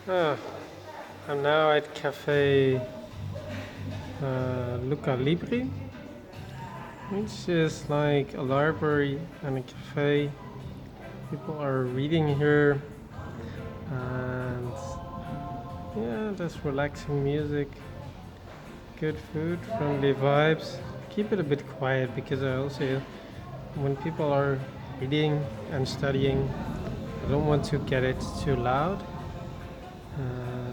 Ah, I'm now at Cafe Lucca Libri, which is like a library and a cafe. People are reading here, and yeah, there's relaxing music, good food, friendly vibes. Keep it a bit quiet because I also, when people are reading and studying, I don't want to get it too loud,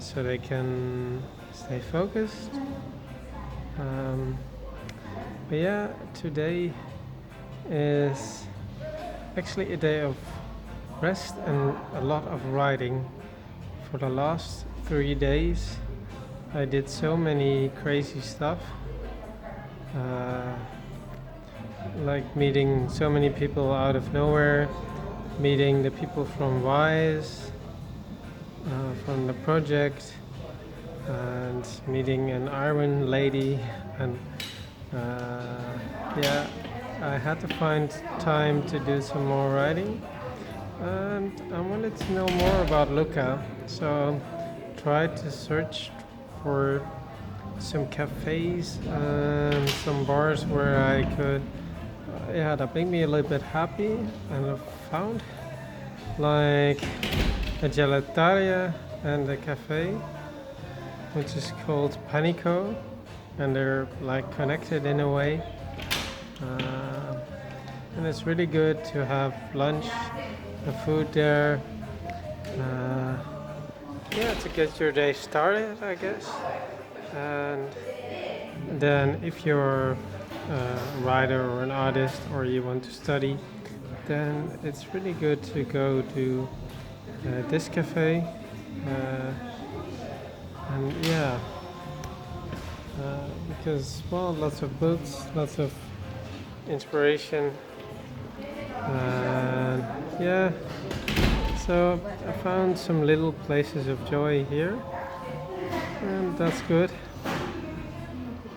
so they can stay focused. Um, but yeah, today is actually a day of rest and a lot of writing. For the last 3 days, I did so many crazy stuff, uh, like meeting so many people out of nowhere, meeting the people from Wise, from the project, and meeting an Iron lady, and uh, yeah, I had to find time to do some more writing, and I wanted to know more about Lucca, so tried to search for some cafes and some bars where I could, yeah, that made me a little bit happy, and I found like a gelataria and a cafe which is called Panico, and they're like connected in a way. Uh, and it's really good to have lunch, the food there. Uh, yeah, to get your day started, I guess. And then, if you're a writer or an artist or you want to study, then it's really good to go to this cafe. And yeah, because, well, lots of books, lots of inspiration, and yeah, so I found some little places of joy here, and that's good.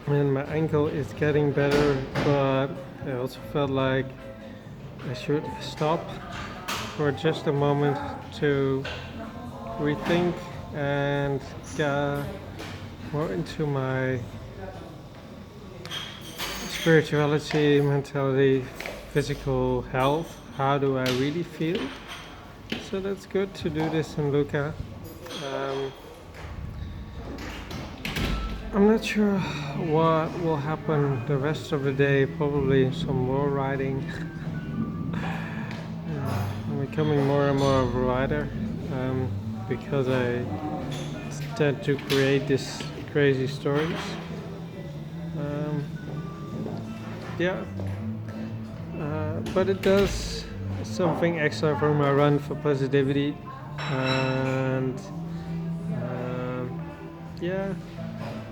And my ankle is getting better, but I also felt like I should stop for just a moment to rethink and get more into my spirituality, mentality, physical health. How do I really feel? So that's good to do this in Lucca. Um, I'm not sure what will happen the rest of the day. Probably some more riding. I'm becoming more and more of a rider, because I tend to create these crazy stories. Um, yeah, but it does something extra for my run for positivity, and yeah,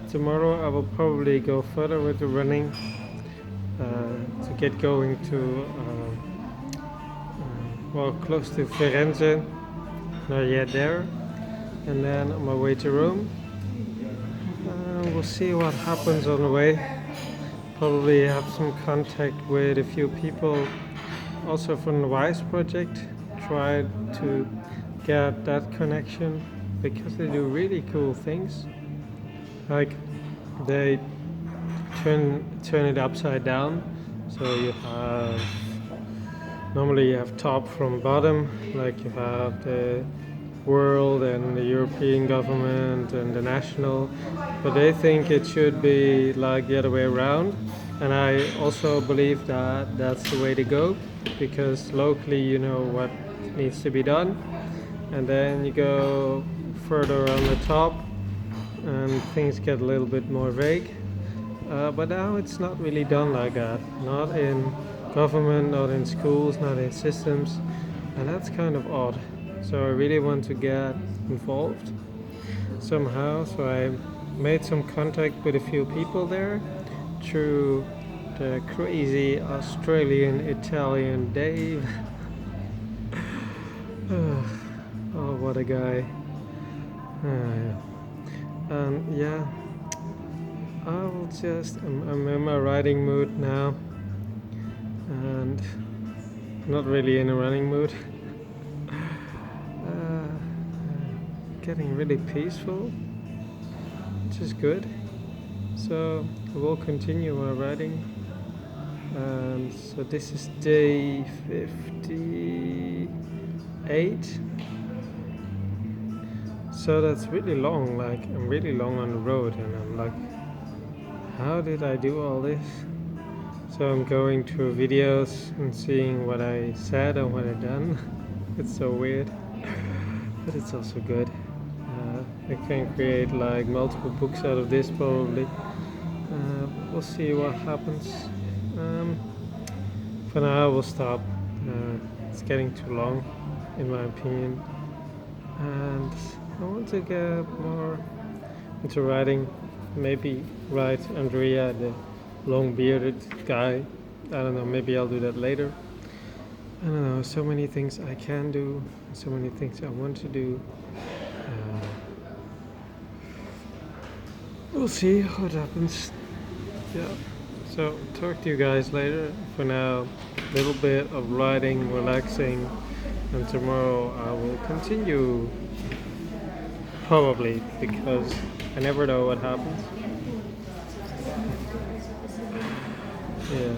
tomorrow I will probably go further with the running, to get going to, well, close to Firenze, not yet there, and then on my way to Rome. We'll see what happens on the way. Probably have some contact with a few people also from the Wise project. Try to get that connection because they do really cool things. Like they turn it upside down. So you have, normally you have top from bottom, like you have the world and the European government and the national, but they think it should be like the other way around. And I also believe that that's the way to go, because locally you know what needs to be done, and then you go further on the top and things get a little bit more vague. But now it's not really done like that, not in government, not in schools, not in systems, and that's kind of odd. So I really want to get involved somehow. So I made some contact with a few people there through the crazy Australian Italian Dave. Oh, what a guy. Yeah. And yeah, I'm in my writing mood now, and not really in a running mood. getting really peaceful, which is good. So I will continue my writing. And so this is day 58. So that's really long, like I'm really long on the road, and I'm like, how did I do all this? So I'm going through videos and seeing what I said and what I done. It's so weird, but it's also good. I can create like multiple books out of this probably. We'll see what happens. For now I will stop. It's getting too long in my opinion, and I want to get more into writing. Maybe write Andrea, the long bearded guy. I don't know, maybe I'll do that later. I don't know, so many things I can do, so many things I want to do. We'll see what happens. Yeah. So talk to you guys later. For now, a little bit of writing, relaxing, and tomorrow I will continue. Probably, because I never know what happens. Yeah.